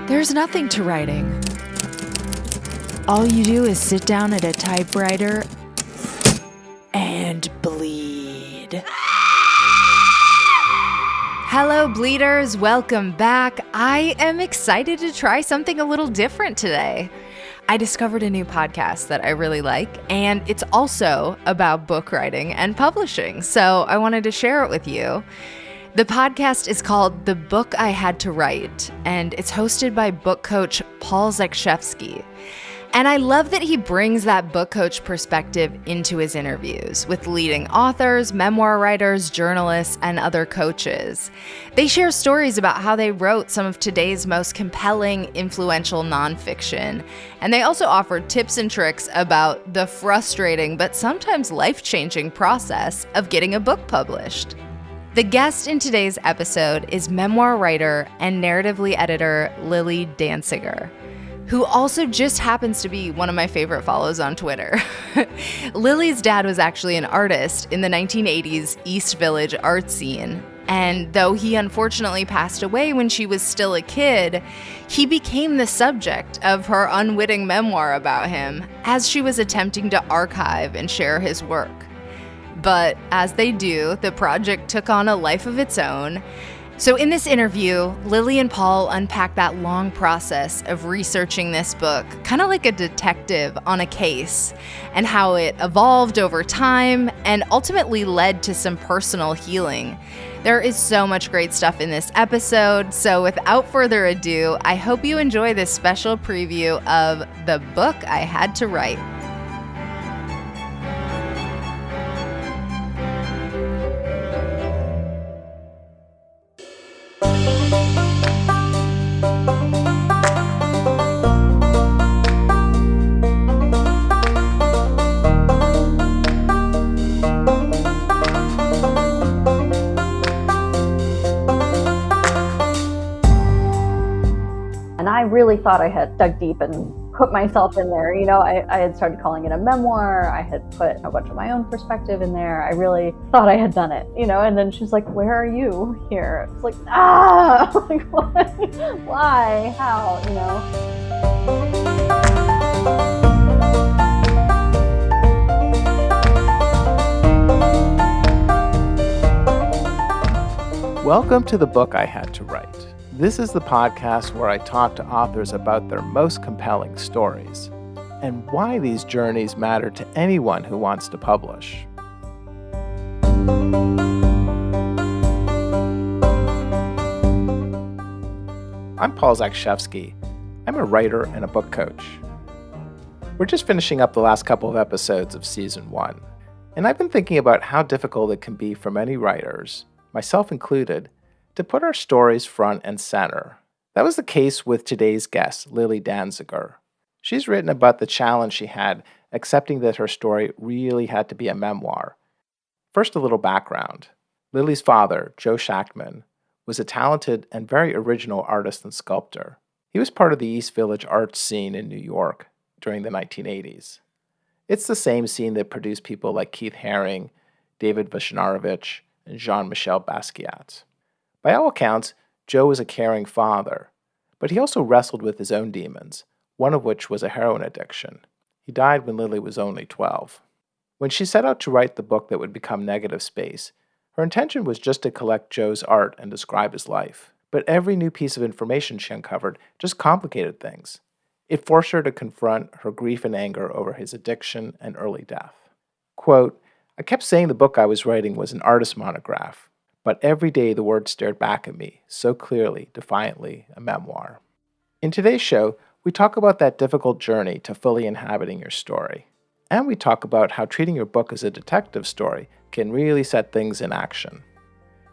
There's nothing to writing. All you do is sit down at a typewriter and bleed. Hello, bleeders. Welcome back. I am excited to try something a little different today. I discovered a new podcast that I really like, and it's also about book writing and publishing, so I wanted to share it with you. The podcast is called The Book I Had to Write, and it's hosted by book coach Paul Zakrzewski. And I love that he brings that book coach perspective into his interviews with leading authors, memoir writers, journalists, and other coaches. They share stories about how they wrote some of today's most compelling, influential nonfiction. And they also offer tips and tricks about the frustrating but sometimes life-changing process of getting a book published. The guest in today's episode is memoir writer and narratively editor Lilly Dancyger, who also just happens to be one of my favorite follows on Twitter. Lilly's dad was actually an artist in the 1980s East Village art scene, and though he unfortunately passed away when she was still a kid, he became the subject of her unwitting memoir about him as she was attempting to archive and share his work. But as they do, the project took on a life of its own. So in this interview, Lilly and Paul unpack that long process of researching this book, kind of like a detective on a case, and how it evolved over time and ultimately led to some personal healing. There is so much great stuff in this episode, so without further ado, I hope you enjoy this special preview of The Book I Had to Write. I really thought I had dug deep and put myself in there. You know, I had started calling it a memoir. I had put a bunch of my own perspective in there. I really thought I had done it, you know, and then she's like, "Where are you here?" It's like, like, what? Why? How? You know? Welcome to The Book I Had to Write. This is the podcast where I talk to authors about their most compelling stories and why these journeys matter to anyone who wants to publish. I'm Paul Zakrzewski. I'm a writer and a book coach. We're just finishing up the last couple of episodes of Season 1, and I've been thinking about how difficult it can be for many writers, myself included, to put our stories front and center. That was the case with today's guest, Lilly Dancyger. She's written about the challenge she had accepting that her story really had to be a memoir. First, a little background. Lilly's father, Joe Shachtman, was a talented and very original artist and sculptor. He was part of the East Village art scene in New York during the 1980s. It's the same scene that produced people like Keith Haring, David Wojnarowicz, and Jean-Michel Basquiat. By all accounts, Joe was a caring father, but he also wrestled with his own demons, one of which was a heroin addiction. He died when Lilly was only 12. When she set out to write the book that would become Negative Space, her intention was just to collect Joe's art and describe his life. But every new piece of information she uncovered just complicated things. It forced her to confront her grief and anger over his addiction and early death. Quote, "I kept saying the book I was writing was an artist monograph. But every day the words stared back at me, so clearly, defiantly, a memoir." In today's show, we talk about that difficult journey to fully inhabiting your story. And we talk about how treating your book as a detective story can really set things in action.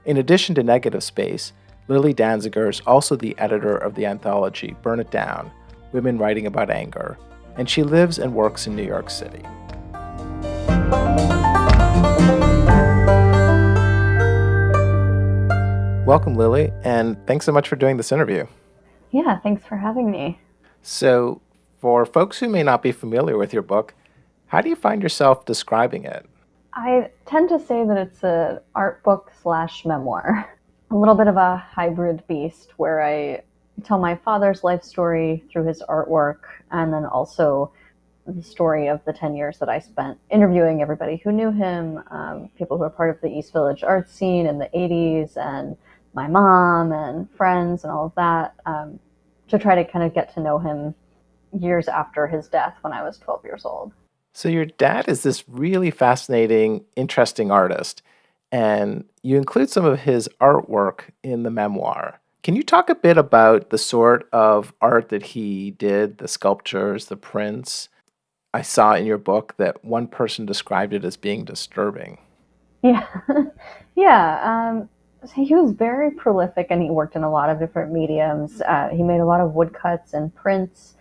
In addition to Negative Space, Lilly Dancyger is also the editor of the anthology Burn It Down, Women Writing About Anger, and she lives and works in New York City. Welcome, Lilly, and thanks so much for doing this interview. Yeah, thanks for having me. So, for folks who may not be familiar with your book, how do you find yourself describing it? I tend to say that it's an art book / memoir. A little bit of a hybrid beast where I tell my father's life story through his artwork, and then also the story of the 10 years that I spent interviewing everybody who knew him, people who were part of the East Village art scene in the 80s, and my mom and friends and all of that, to try to kind of get to know him years after his death when I was 12 years old. So, your dad is this really fascinating, interesting artist, and you include some of his artwork in the memoir. Can you talk a bit about the sort of art that he did, the sculptures, the prints? I saw in your book that one person described it as being disturbing. Yeah, yeah. So he was very prolific, and he worked in a lot of different mediums. He made a lot of woodcuts and prints,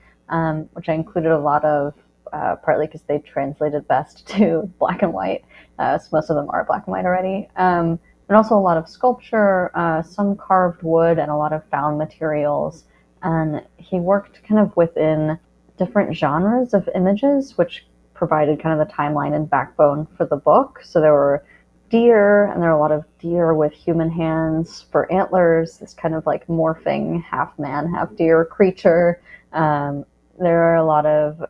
which I included a lot of, partly because they translated best to black and white. So most of them are black and white already. And also a lot of sculpture, some carved wood, and a lot of found materials. And he worked kind of within different genres of images, which provided kind of the timeline and backbone for the book. So there were deer, and there are a lot of deer with human hands for antlers, this kind of like morphing half man, half deer creature. There are a lot of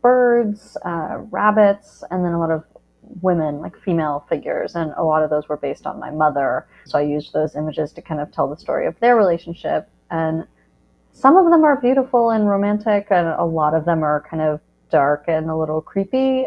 birds, rabbits, and then a lot of women, like female figures, and a lot of those were based on my mother. So I used those images to kind of tell the story of their relationship. And some of them are beautiful and romantic, and a lot of them are kind of dark and a little creepy.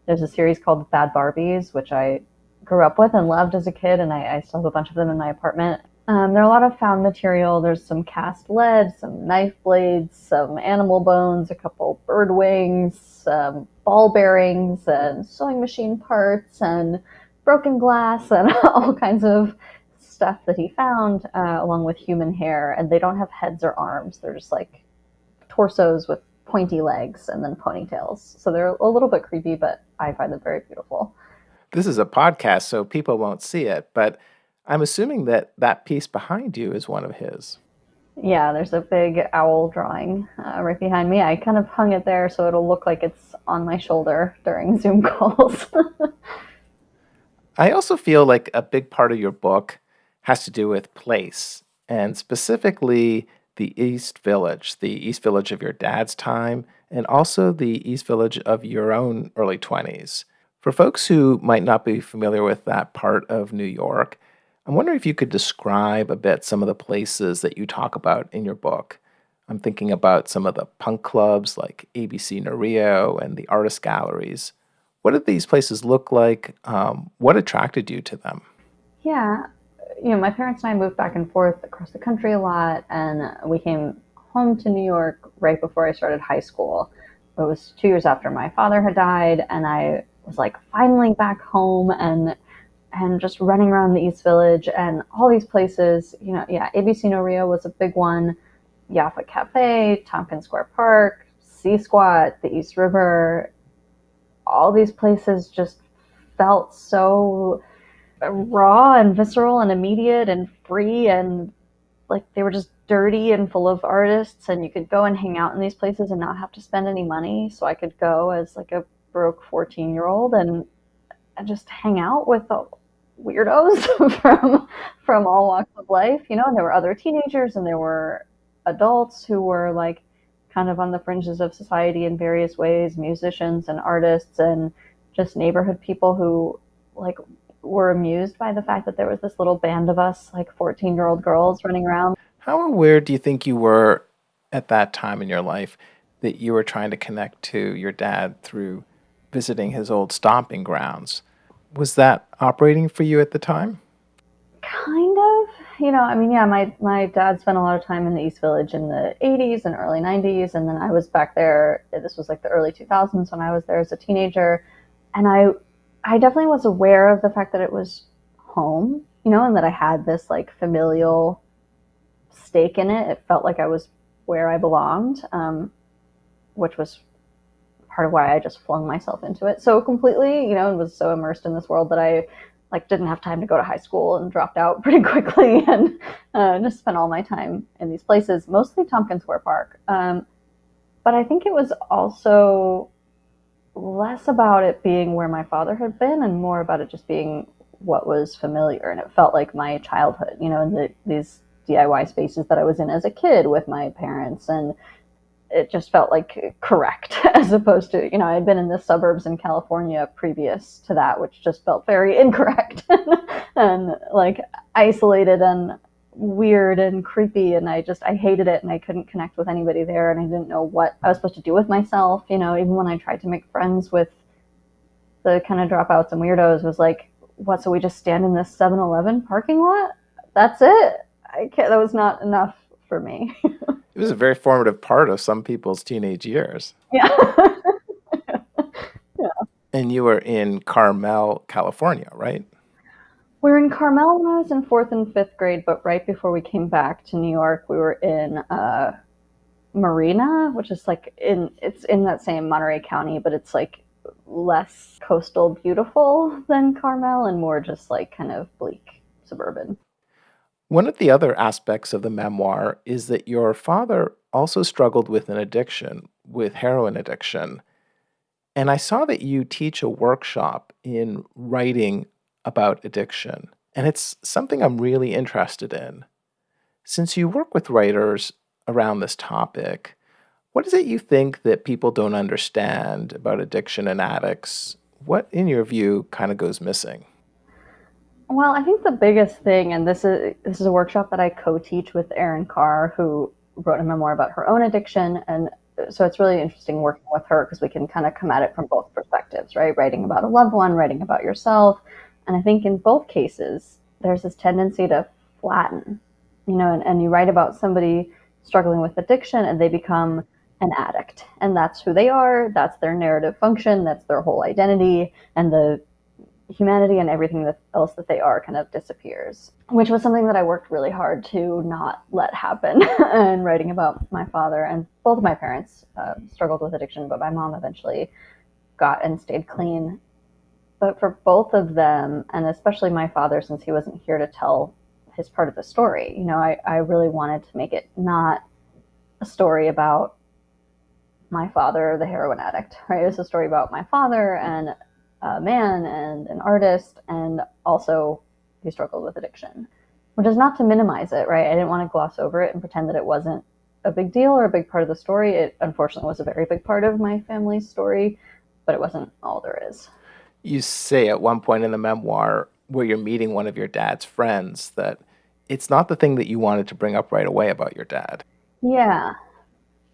There's a series called Bad Barbies, which I grew up with and loved as a kid, and I still have a bunch of them in my apartment. There are a lot of found material. There's some cast lead, some knife blades, some animal bones, a couple bird wings, some ball bearings, and sewing machine parts, and broken glass, and all kinds of stuff that he found, along with human hair. And they don't have heads or arms. They're just like torsos with pointy legs and then ponytails. So they're a little bit creepy, but I find them very beautiful. This is a podcast, so people won't see it, but I'm assuming that that piece behind you is one of his. Yeah, there's a big owl drawing right behind me. I kind of hung it there so it'll look like it's on my shoulder during Zoom calls. I also feel like a big part of your book has to do with place, and specifically the East Village of your dad's time, and also the East Village of your own early 20s. For folks who might not be familiar with that part of New York, I'm wondering if you could describe a bit some of the places that you talk about in your book. I'm thinking about some of the punk clubs like ABC Nerio and the artist galleries. What did these places look like? What attracted you to them? Yeah, my parents and I moved back and forth across the country a lot, and we came home to New York right before I started high school. It was 2 years after my father had died, and I was like finally back home, and just running around the East Village and all these places. Yeah, ABC No Rio was a big one. Yaffa Cafe, Tompkins Square Park, C Squat, the East River. All these places just felt so raw and visceral and immediate and free, and like they were just dirty and full of artists, and you could go and hang out in these places and not have to spend any money. So I could go as like a broke 14-year-old and just hang out with the weirdos from all walks of life, and there were other teenagers and there were adults who were like kind of on the fringes of society in various ways, musicians and artists, and just neighborhood people who like were amused by the fact that there was this little band of us, like 14-year-old girls running around. How aware do you think you were at that time in your life that you were trying to connect to your dad through visiting his old stomping grounds? Was that operating for you at the time? Kind of. Yeah, my dad spent a lot of time in the East Village in the 80s and early 90s, and then I was back there. This was like the early 2000s when I was there as a teenager, and I definitely was aware of the fact that it was home, and that I had this like familial stake in it. It felt like I was where I belonged, which was part of why I just flung myself into it so completely, and was so immersed in this world that I like didn't have time to go to high school and dropped out pretty quickly, and just spent all my time in these places, mostly Tompkins Square Park. But I think it was also less about it being where my father had been and more about it just being what was familiar. And it felt like my childhood, and these DIY spaces that I was in as a kid with my parents, and it just felt like correct as opposed to, I had been in the suburbs in California previous to that, which just felt very incorrect and like isolated and weird and creepy. And I hated it, and I couldn't connect with anybody there. And I didn't know what I was supposed to do with myself. Even when I tried to make friends with the kind of dropouts and weirdos, was like, what? So we just stand in this 7-Eleven parking lot? That's it? That was not enough for me. It was a very formative part of some people's teenage years. Yeah. And you were in Carmel, California, right? We were in Carmel when I was in 4th and 5th grade, but right before we came back to New York, we were in Marina, which is it's in that same Monterey County, but it's like less coastal beautiful than Carmel and more just like kind of bleak suburban. One of the other aspects of the memoir is that your father also struggled with an addiction, with heroin addiction. And I saw that you teach a workshop in writing about addiction, and it's something I'm really interested in. Since you work with writers around this topic, what is it you think that people don't understand about addiction and addicts? What, in your view, kind of goes missing? Well, I think the biggest thing, and this is a workshop that I co-teach with Erin Carr, who wrote a memoir about her own addiction, and so it's really interesting working with her because we can kind of come at it from both perspectives, right? Writing about a loved one, writing about yourself, and I think in both cases there's this tendency to flatten, and you write about somebody struggling with addiction and they become an addict, and that's who they are, that's their narrative function, that's their whole identity, and the humanity and everything else that they are kind of disappears, which was something that I worked really hard to not let happen. And writing about my father, and both of my parents struggled with addiction, but my mom eventually got and stayed clean. But for both of them, and especially my father, since he wasn't here to tell his part of the story, I really wanted to make it not a story about my father, the heroin addict, right? It was a story about my father and a man and an artist, and also he struggled with addiction, which is not to minimize it, right? I didn't want to gloss over it and pretend that it wasn't a big deal or a big part of the story. It unfortunately was a very big part of my family's story, but it wasn't all there is. You say at one point in the memoir where you're meeting one of your dad's friends that it's not the thing that you wanted to bring up right away about your dad. Yeah,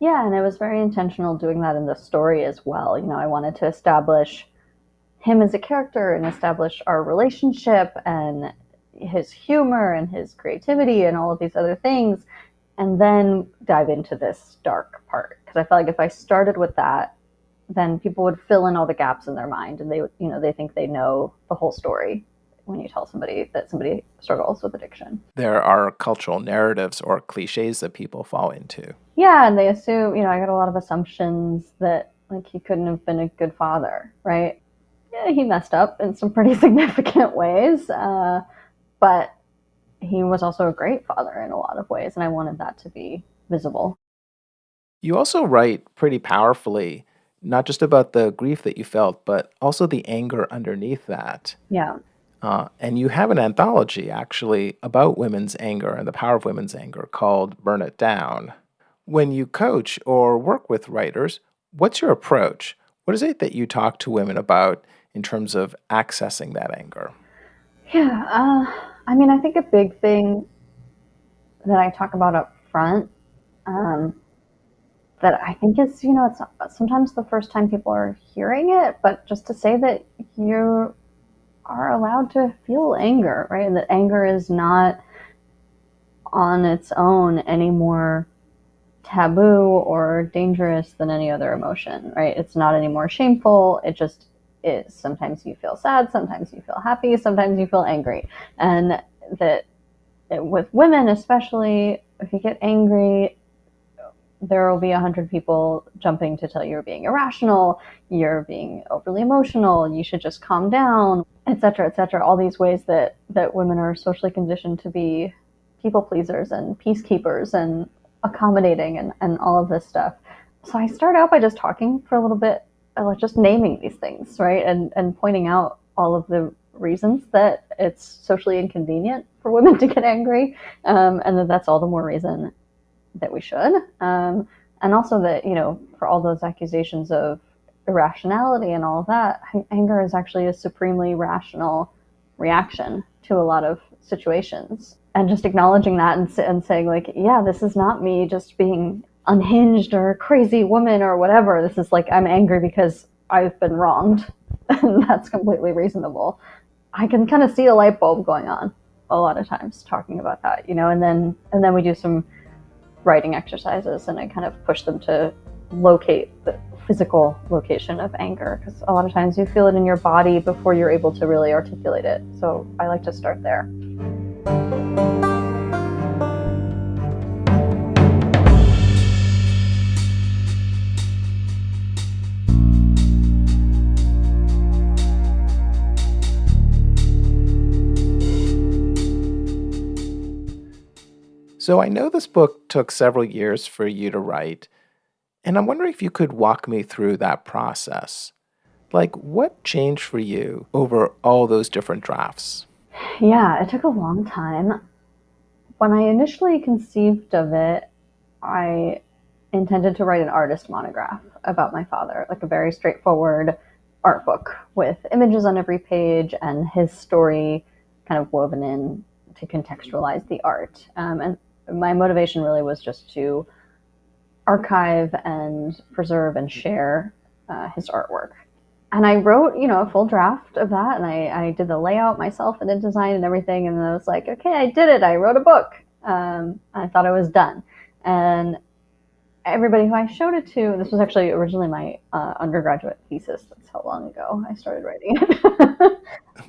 and it was very intentional doing that in the story as well. I wanted to establish him as a character and establish our relationship and his humor and his creativity and all of these other things, and then dive into this dark part. Because I felt like if I started with that, then people would fill in all the gaps in their mind, and they think they know the whole story when you tell somebody that somebody struggles with addiction. There are cultural narratives or cliches that people fall into. Yeah, and they assume, I got a lot of assumptions that like he couldn't have been a good father, right? Yeah, he messed up in some pretty significant ways, but he was also a great father in a lot of ways, and I wanted that to be visible. You also write pretty powerfully, not just about the grief that you felt, but also the anger underneath that. Yeah. And you have an anthology, actually, about women's anger and the power of women's anger called Burn It Down. When you coach or work with writers, what's your approach? What is it that you talk to women about in terms of accessing that anger? Yeah, I think a big thing that I talk about up front, that I think is, it's sometimes the first time people are hearing it, but just to say that you are allowed to feel anger, right? And that anger is not on its own any more taboo or dangerous than any other emotion, right? It's not any more shameful. It just is. Sometimes you feel sad, sometimes you feel happy, sometimes you feel angry. And that with women especially, if you get angry, there will be 100 people jumping to tell you you're being irrational, you're being overly emotional, you should just calm down, etc., etc. All these ways that women are socially conditioned to be people pleasers and peacekeepers and accommodating and all of this stuff. So I start out by just talking for a little bit, like just naming these things, right? And pointing out all of the reasons that it's socially inconvenient for women to get angry, and that's all the more reason that we should. And also that, for all those accusations of irrationality and all of that, anger is actually a supremely rational reaction to a lot of situations. And just acknowledging that and saying, like, yeah, this is not me just being unhinged or a crazy woman or whatever. This is like, I'm angry because I've been wronged. And that's completely reasonable. I can kind of see a light bulb going on a lot of times talking about that, and then we do some writing exercises, and I kind of push them to locate the physical location of anger, because a lot of times you feel it in your body before you're able to really articulate it. So I like to start there. So I know this book took several years for you to write, and I'm wondering if you could walk me through that process. Like, what changed for you over all those different drafts? Yeah, it took a long time. When I initially conceived of it, I intended to write an artist monograph about my father, like a very straightforward art book with images on every page and his story kind of woven in to contextualize the art. And my motivation really was just to archive and preserve and share his artwork. And I wrote, a full draft of that, and I did the layout myself and the design and everything. And then I was like, okay, I did it. I wrote a book. I thought I was done. And everybody who I showed it to, this was actually originally my undergraduate thesis. That's how long ago I started writing it.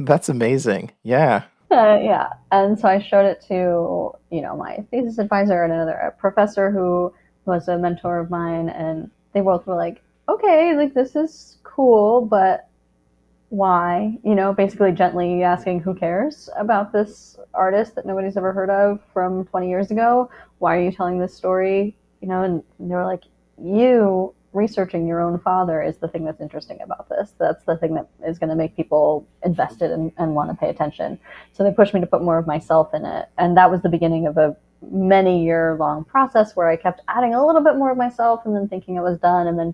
That's amazing. Yeah. Yeah. And so I showed it to, my thesis advisor and a professor who was a mentor of mine. And they both were like, okay, like, this is cool, but why? Basically gently asking, who cares about this artist that nobody's ever heard of from 20 years ago? Why are you telling this story? And they were like, you researching your own father is the thing that's interesting about this. That's the thing that is going to make people invested and want to pay attention. So they pushed me to put more of myself in it. And that was the beginning of a many-year-long process where I kept adding a little bit more of myself and then thinking it was done, and then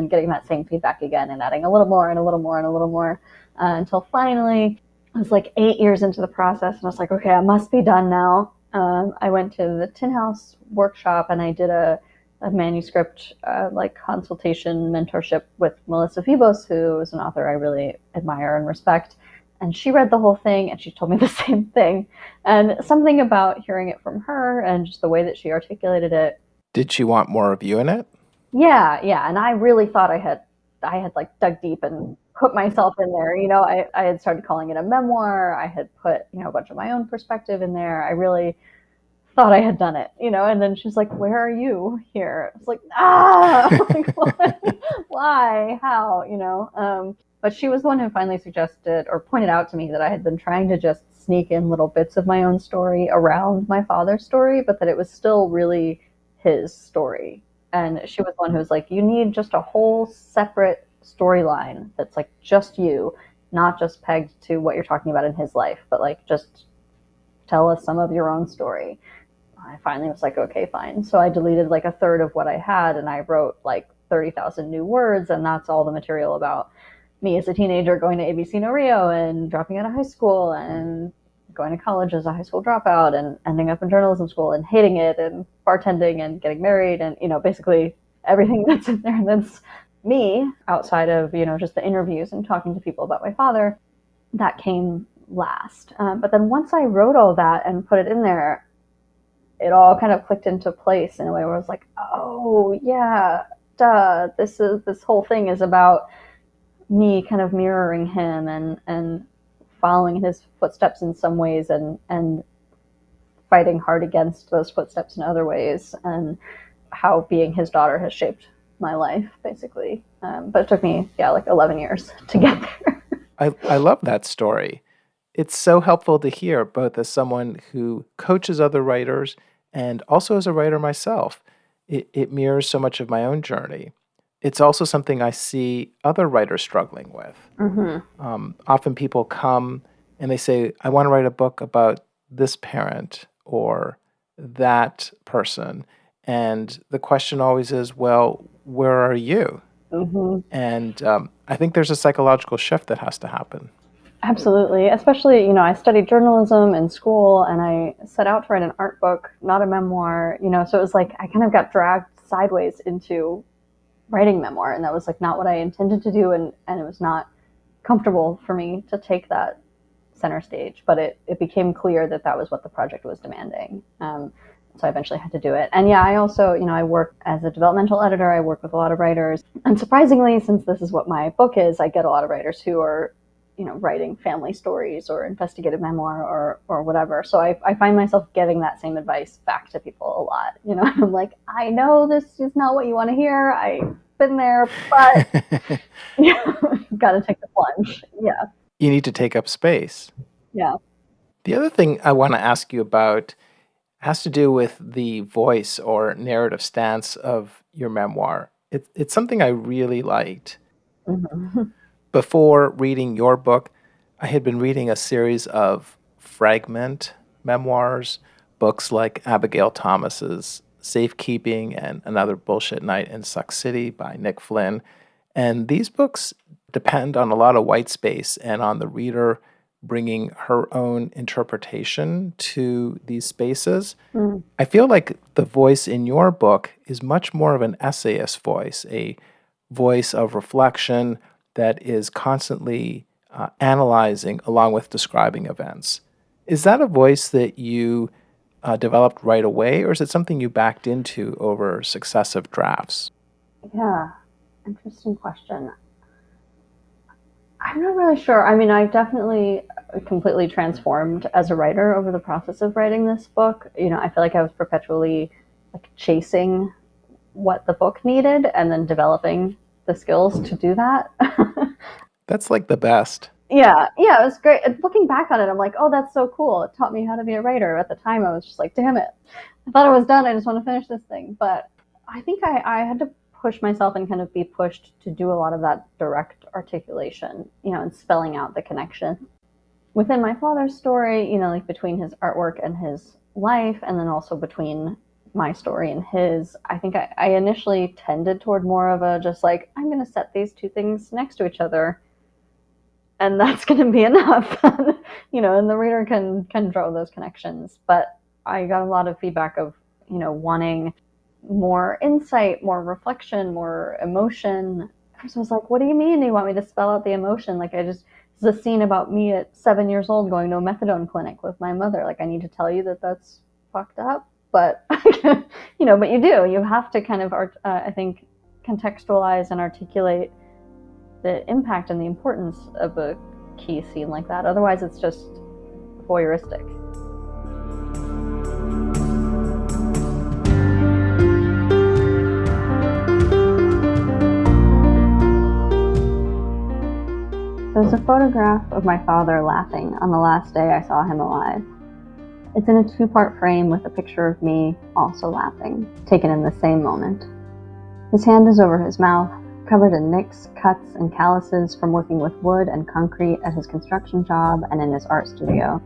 getting that same feedback again and adding a little more and a little more and a little more, until finally I was like 8 years into the process, and I was like, okay, I must be done now. I went to the Tin House workshop, and I did a manuscript consultation mentorship with Melissa Febos, who is an author I really admire and respect. And she read the whole thing, and she told me the same thing. And something about hearing it from her and just the way that she articulated it. Did she want more of you in it? Yeah. And I really thought I had like dug deep and put myself in there. I had started calling it a memoir. I had put, a bunch of my own perspective in there. I really thought I had done it, and then she's like, where are you here? It's like, like, what? Why? How? But she was the one who finally suggested or pointed out to me that I had been trying to just sneak in little bits of my own story around my father's story, but that it was still really his story. And she was the one who was like, you need just a whole separate storyline that's like just you, not just pegged to what you're talking about in his life, but like just tell us some of your own story. I finally was like, okay, fine. So I deleted like a third of what I had, and I wrote like 30,000 new words, and that's all the material about me as a teenager going to ABC No Rio and dropping out of high school and going to college as a high school dropout and ending up in journalism school and hating it and bartending and getting married and, basically everything that's in there that's me outside of, just the interviews and talking to people about my father. That came last. But then once I wrote all that and put it in there, it all kind of clicked into place in a way where I was like, oh yeah, duh, this whole thing is about me kind of mirroring him and following in his footsteps in some ways and fighting hard against those footsteps in other ways, and how being his daughter has shaped my life, basically. But it took me, like 11 years to get there. I love that story. It's so helpful to hear, both as someone who coaches other writers and also as a writer myself. It mirrors so much of my own journey. It's also something I see other writers struggling with. Mm-hmm. Often people come and they say, I want to write a book about this parent or that person. And the question always is, well, where are you? Hmm. And I think there's a psychological shift that has to happen. Absolutely. Especially, I studied journalism in school and I set out to write an art book, not a memoir, so it was like I kind of got dragged sideways into writing memoir, and that was like not what I intended to do, and it was not comfortable for me to take that center stage, but it became clear that that was what the project was demanding. So I eventually had to do it. And yeah, I also, I work as a developmental editor. I work with a lot of writers. And surprisingly, since this is what my book is, I get a lot of writers who are, writing family stories or investigative memoir or whatever. So I find myself giving that same advice back to people a lot. I'm like, I know this is not what you want to hear. I've been there, but you've got to take the plunge. Yeah. You need to take up space. Yeah. The other thing I want to ask you about has to do with the voice or narrative stance of your memoir. It's something I really liked. Mm-hmm. Before reading your book, I had been reading a series of fragment memoirs, books like Abigail Thomas's Safekeeping and Another Bullshit Night in Suck City by Nick Flynn. And these books depend on a lot of white space and on the reader bringing her own interpretation to these spaces. Mm. I feel like the voice in your book is much more of an essayist voice, a voice of reflection that is constantly analyzing along with describing events. Is that a voice that you developed right away, or is it something you backed into over successive drafts? Yeah, interesting question. I'm not really sure. I mean, I've definitely completely transformed as a writer over the process of writing this book. I feel like I was perpetually like chasing what the book needed and then developing the skills to do that. That's like the best. Yeah, it was great. Looking back on it, I'm like, oh, that's so cool. It taught me how to be a writer. At the time, I was just like, damn it. I thought I was done. I just want to finish this thing. But I think I had to push myself and kind of be pushed to do a lot of that direct articulation, and spelling out the connection within my father's story, like between his artwork and his life, and then also between my story and his. I think I initially tended toward more of a just like, I'm going to set these two things next to each other and that's going to be enough. And the reader can draw those connections. But I got a lot of feedback of, wanting more insight, more reflection, more emotion. So I was like, what do you mean you want me to spell out the emotion? Like this is a scene about me at 7 years old going to a methadone clinic with my mother. Like I need to tell you that that's fucked up. But, but you have to kind of, I think, contextualize and articulate the impact and the importance of a key scene like that. Otherwise, it's just voyeuristic. There's a photograph of my father laughing on the last day I saw him alive. It's in a 2-part frame with a picture of me also laughing, taken in the same moment. His hand is over his mouth, covered in nicks, cuts, and calluses from working with wood and concrete at his construction job and in his art studio.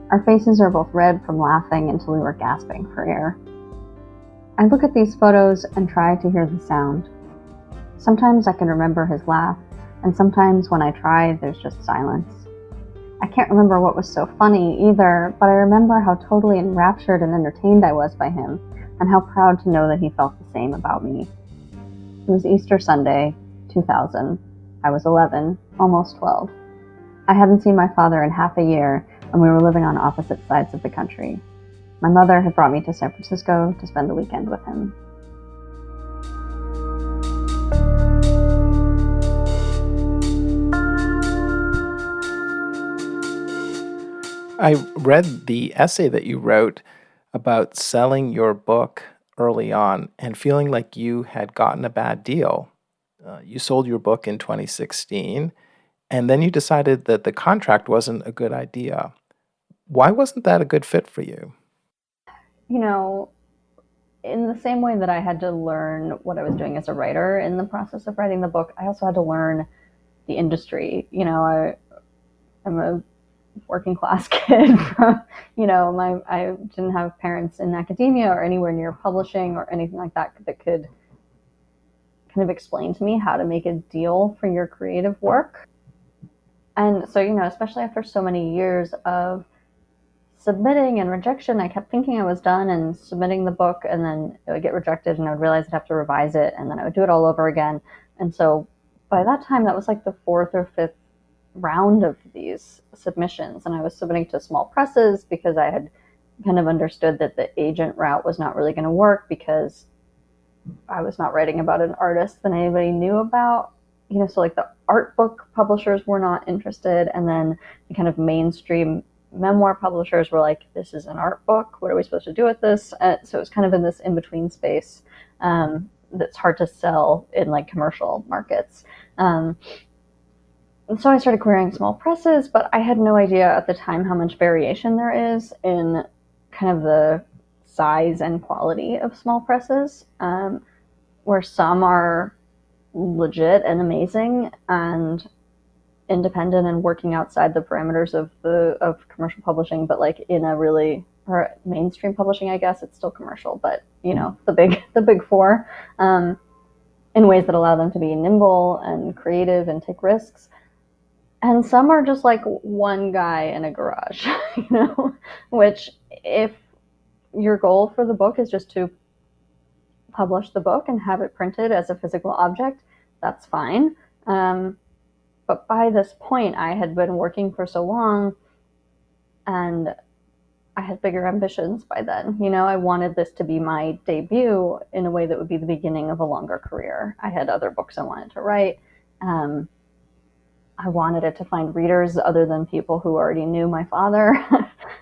Our faces are both red from laughing until we were gasping for air. I look at these photos and try to hear the sound. Sometimes I can remember his laugh, and sometimes when I try, there's just silence. I can't remember what was so funny either, but I remember how totally enraptured and entertained I was by him, and how proud to know that he felt the same about me. It was Easter Sunday, 2000. I was 11, almost 12. I hadn't seen my father in half a year, and we were living on opposite sides of the country. My mother had brought me to San Francisco to spend the weekend with him. I read the essay that you wrote about selling your book early on and feeling like you had gotten a bad deal. You sold your book in 2016, and then you decided that the contract wasn't a good idea. Why wasn't that a good fit for you? In the same way that I had to learn what I was doing as a writer in the process of writing the book, I also had to learn the industry. I'm a working class kid from, I didn't have parents in academia or anywhere near publishing or anything like that that could kind of explain to me how to make a deal for your creative work. And so, especially after so many years of submitting and rejection, I kept thinking I was done and submitting the book, and then it would get rejected and I would realize I'd have to revise it, and then I would do it all over again. And so by that time, that was like the fourth or fifth round of these submissions, and I was submitting to small presses because I had kind of understood that the agent route was not really going to work because I was not writing about an artist that anybody knew about. So like the art book publishers were not interested, and then the kind of mainstream memoir publishers were like, this is an art book, what are we supposed to do with this? So it was kind of in this in-between space that's hard to sell in like commercial markets. And so I started querying small presses, but I had no idea at the time how much variation there is in kind of the size and quality of small presses, where some are legit and amazing and independent and working outside the parameters of commercial publishing, but like in a really, or mainstream publishing, I guess it's still commercial, but the big four, in ways that allow them to be nimble and creative and take risks. And some are just like one guy in a garage, which if your goal for the book is just to publish the book and have it printed as a physical object, that's fine. But by this point, I had been working for so long and I had bigger ambitions by then. I wanted this to be my debut in a way that would be the beginning of a longer career. I had other books I wanted to write. I wanted it to find readers other than people who already knew my father.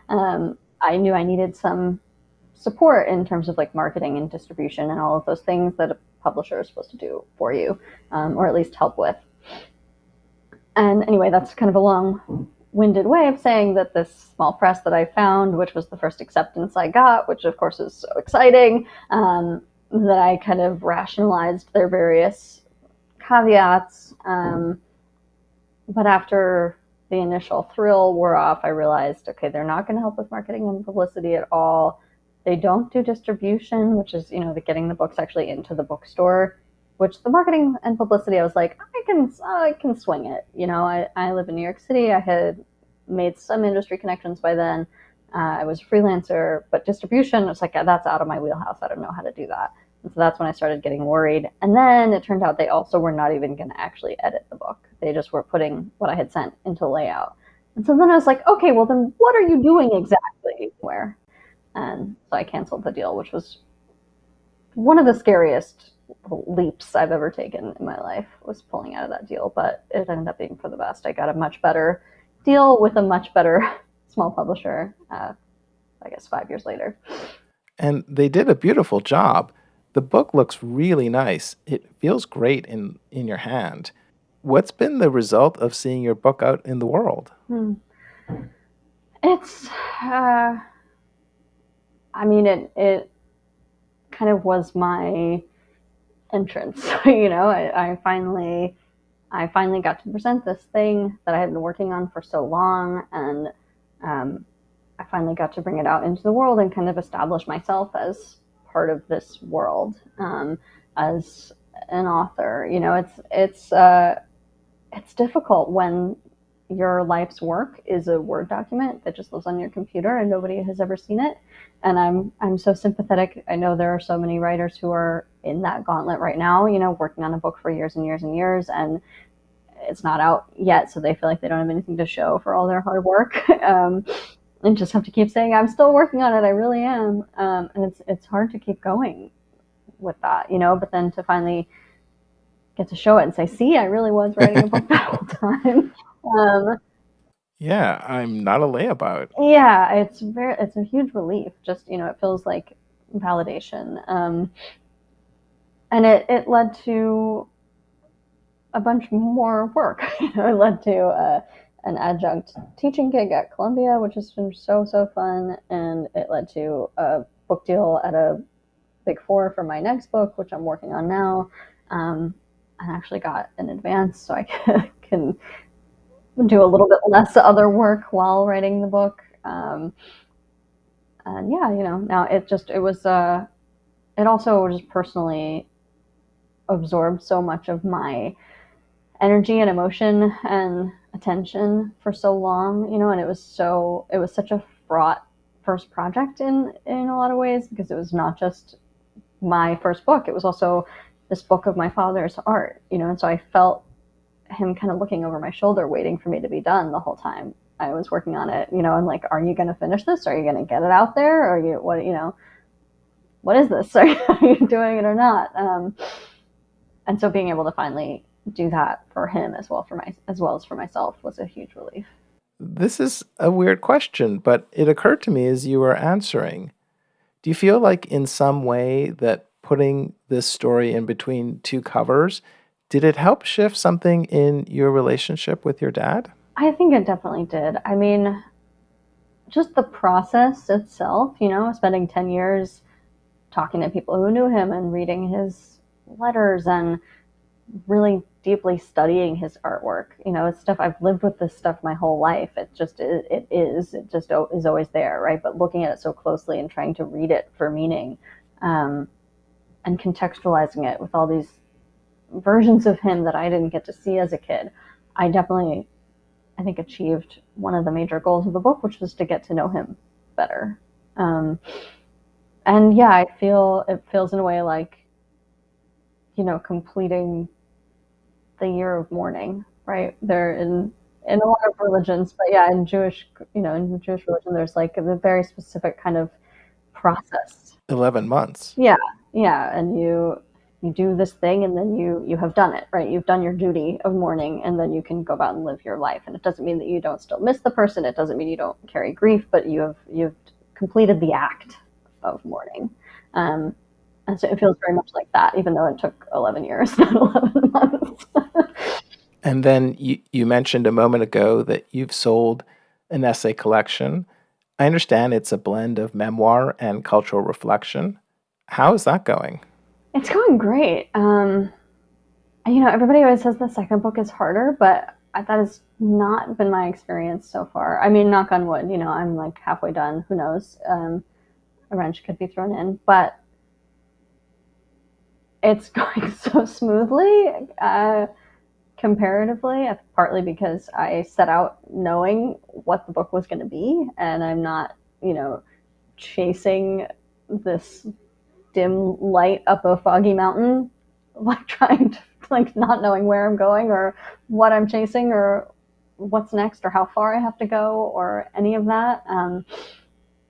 I knew I needed some support in terms of like marketing and distribution and all of those things that a publisher is supposed to do for you, or at least help with. And anyway, that's kind of a long-winded way of saying that this small press that I found, which was the first acceptance I got, which of course is so exciting, that I kind of rationalized their various caveats. But after the initial thrill wore off, I realized, okay, they're not going to help with marketing and publicity at all. They don't do distribution, which is, the getting the books actually into the bookstore, which the marketing and publicity, I was like, I can swing it. I live in New York City. I had made some industry connections by then. I was a freelancer, but distribution, it's like, that's out of my wheelhouse. I don't know how to do that. And so that's when I started getting worried. And then it turned out they also were not even going to actually edit the book. They just were putting what I had sent into layout. And so then I was like, okay, well then what are you doing exactly? Where? And so I canceled the deal, which was one of the scariest leaps I've ever taken in my life, was pulling out of that deal, but it ended up being for the best. I got a much better deal with a much better small publisher, I guess 5 years later. And they did a beautiful job. The book looks really nice. It feels great in your hand. What's been the result of seeing your book out in the world? It's, it kind of was my entrance. I finally got to present this thing that I had been working on for so long, and I finally got to bring it out into the world and kind of establish myself as part of this world, as an author. It's difficult when your life's work is a Word document that just lives on your computer and nobody has ever seen it. And I'm so sympathetic. I know there are so many writers who are in that gauntlet right now, working on a book for years and years and years, and it's not out yet, so they feel like they don't have anything to show for all their hard work. And just have to keep saying, I'm still working on it, I really am. And it's hard to keep going with that, but then to finally get to show it and say, see, I really was writing a book that whole time. Yeah, I'm not a layabout. Yeah, it's a huge relief. Just, it feels like validation. And it led to a bunch more work. It led to an adjunct teaching gig at Columbia, which has been so fun. And it led to a book deal at a Big Four for my next book, which I'm working on now. And actually got an advance so I can do a little bit less other work while writing the book. And yeah, now it also just personally absorbed so much of my energy and emotion and attention for so long, and it was such a fraught first project in a lot of ways, because it was not just my first book, it was also this book of my father's art, and so I felt him kind of looking over my shoulder, waiting for me to be done the whole time I was working on it, and like, are you going to finish this? Are you going to get it out there? Or what is this? Are you doing it or not? And so being able to finally do that for him as well as for myself was a huge relief. This is a weird question, but it occurred to me as you were answering. Do you feel like in some way that putting this story in between two covers, did it help shift something in your relationship with your dad? I think it definitely did. I mean, just the process itself, spending 10 years talking to people who knew him and reading his letters and really deeply studying his artwork. It's stuff I've lived with, this stuff my whole life. It just is always there, right? But looking at it so closely and trying to read it for meaning, and contextualizing it with all these versions of him that I didn't get to see as a kid, I think achieved one of the major goals of the book, which was to get to know him better. And yeah, it feels in a way like, completing the year of mourning, right? They're in a lot of religions, but yeah, in Jewish religion, there's like a very specific kind of process. 11 months. Yeah, yeah, and you do this thing, and then you have done it, right? You've done your duty of mourning, and then you can go about and live your life. And it doesn't mean that you don't still miss the person. It doesn't mean you don't carry grief, but you've completed the act of mourning. And so it feels very much like that, even though it took 11 years, not 11 months. And then you mentioned a moment ago that you've sold an essay collection. I understand it's a blend of memoir and cultural reflection. How is that going? It's going great. Everybody always says the second book is harder, but that has not been my experience so far. I mean, knock on wood, I'm like halfway done. Who knows? A wrench could be thrown in, but it's going so smoothly, comparatively, partly because I set out knowing what the book was going to be, and I'm not, chasing this dim light up a foggy mountain, like trying to, like, not knowing where I'm going or what I'm chasing or what's next or how far I have to go or any of that.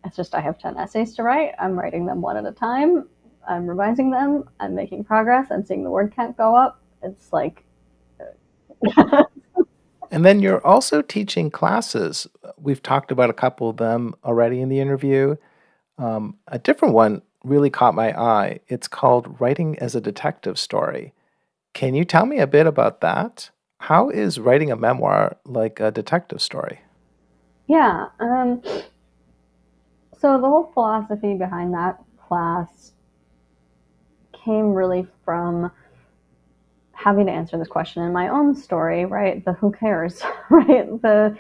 It's just I have 10 essays to write. I'm writing them one at a time. I'm revising them. I'm making progress. I'm seeing the word count go up. It's like... And then you're also teaching classes. We've talked about a couple of them already in the interview. A different one really caught my eye. It's called Writing as a Detective Story. Can you tell me a bit about that? How is writing a memoir like a detective story? Yeah. So the whole philosophy behind that class came really from having to answer this question in my own story, right? The who cares, right? The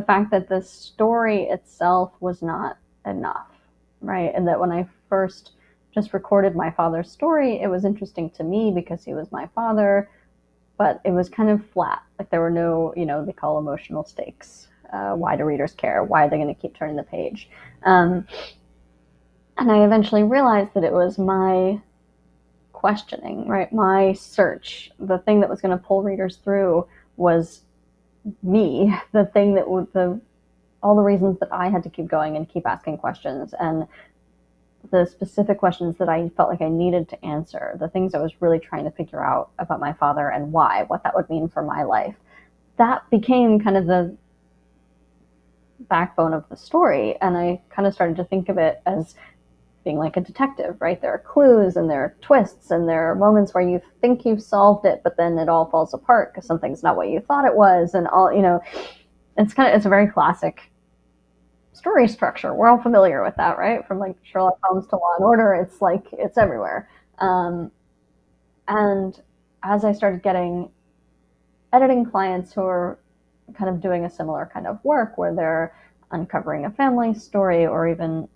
fact that the story itself was not enough, right? And that when I first just recorded my father's story, it was interesting to me because he was my father, but it was kind of flat. Like there were no, they call emotional stakes. Why do readers care? Why are they going to keep turning the page? And I eventually realized that it was my questioning, right? My search, the thing that was going to pull readers through was me, the thing that would, all the reasons that I had to keep going and keep asking questions, and the specific questions that I felt like I needed to answer, the things I was really trying to figure out about my father and why, what that would mean for my life. That became kind of the backbone of the story. And I kind of started to think of it as being like a detective, right? There are clues and there are twists and there are moments where you think you've solved it, but then it all falls apart because something's not what you thought it was. And all, it's a very classic story structure. We're all familiar with that, right? From like Sherlock Holmes to Law and Order, it's like, it's everywhere. And as I started getting editing clients who are kind of doing a similar kind of work where they're uncovering a family story or even,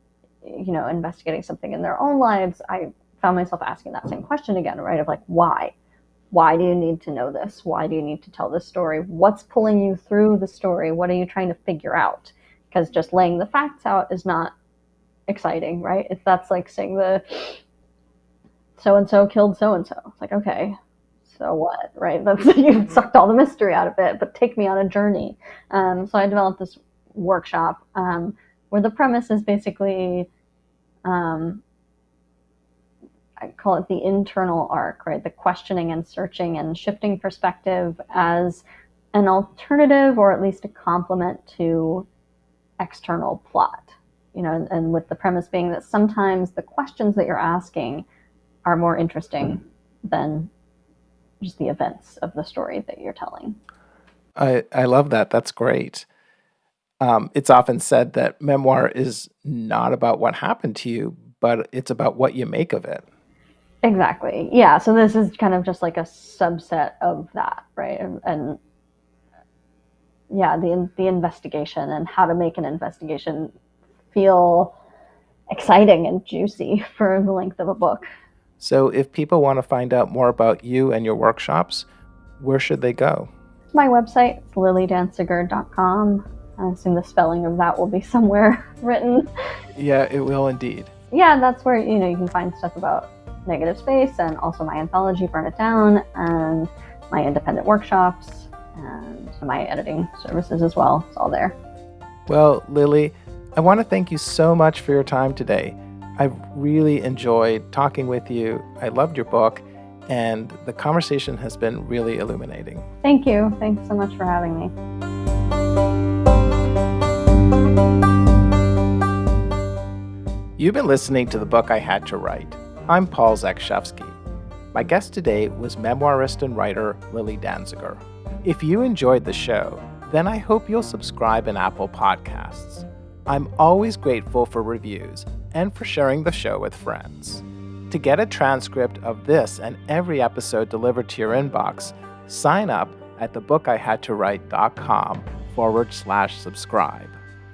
investigating something in their own lives, I found myself asking that same question again, right? Of like, why? Why do you need to know this? Why do you need to tell this story? What's pulling you through the story? What are you trying to figure out? Because just laying the facts out is not exciting, right? If that's like saying the so-and-so killed so-and-so. It's like, okay, so what, right? That's, you've sucked all the mystery out of it, but take me on a journey. So I developed this workshop where the premise is basically, I call it the internal arc, right? The questioning and searching and shifting perspective as an alternative or at least a complement to external plot, and with the premise being that sometimes the questions that you're asking are more interesting than just the events of the story that you're telling. I love that. That's great. It's often said that memoir is not about what happened to you, but it's about what you make of it. Exactly. Yeah. So this is kind of just like a subset of that, right? And yeah, the investigation and how to make an investigation feel exciting and juicy for the length of a book. So if people want to find out more about you and your workshops, where should they go? My website is lillydancyger.com. I assume the spelling of that will be somewhere written. Yeah, it will indeed. Yeah, that's where you can find stuff about negative space and also my anthology, Burn It Down, and my independent workshops and my editing services as well. It's all there. Well, Lilly, I want to thank you so much for your time today. I've really enjoyed talking with you. I loved your book, and the conversation has been really illuminating. Thank you. Thanks so much for having me. You've been listening to The Book I Had to Write. I'm Paul Zakrzewski. My guest today was memoirist and writer Lilly Dancyger. If you enjoyed the show, then I hope you'll subscribe in Apple Podcasts. I'm always grateful for reviews and for sharing the show with friends. To get a transcript of this and every episode delivered to your inbox, sign up at thebookihadtowrite.com/subscribe.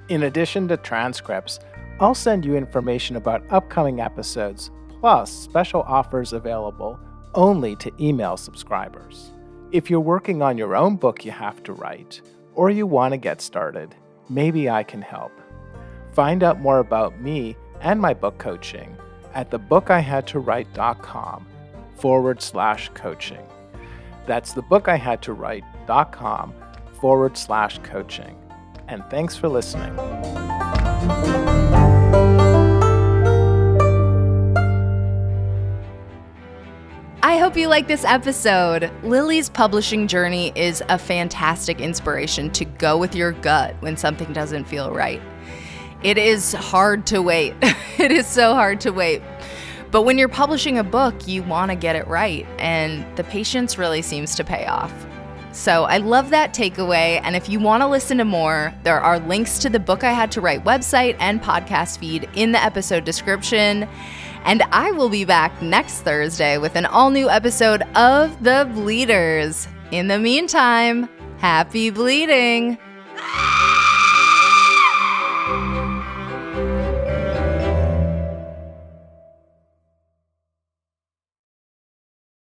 In addition to transcripts, I'll send you information about upcoming episodes, plus special offers available only to email subscribers. If you're working on your own book you have to write, or you want to get started, maybe I can help. Find out more about me and my book coaching at thebookihadtowrite.com/coaching. That's thebookihadtowrite.com/coaching. And thanks for listening. I hope you like this episode. Lilly's publishing journey is a fantastic inspiration to go with your gut when something doesn't feel right. It is hard to wait. It is so hard to wait. But when you're publishing a book, you want to get it right, and the patience really seems to pay off. So I love that takeaway, and if you want to listen to more, there are links to the Book I Had to Write website and podcast feed in the episode description. And I will be back next Thursday with an all-new episode of The Bleeders. In the meantime, happy bleeding!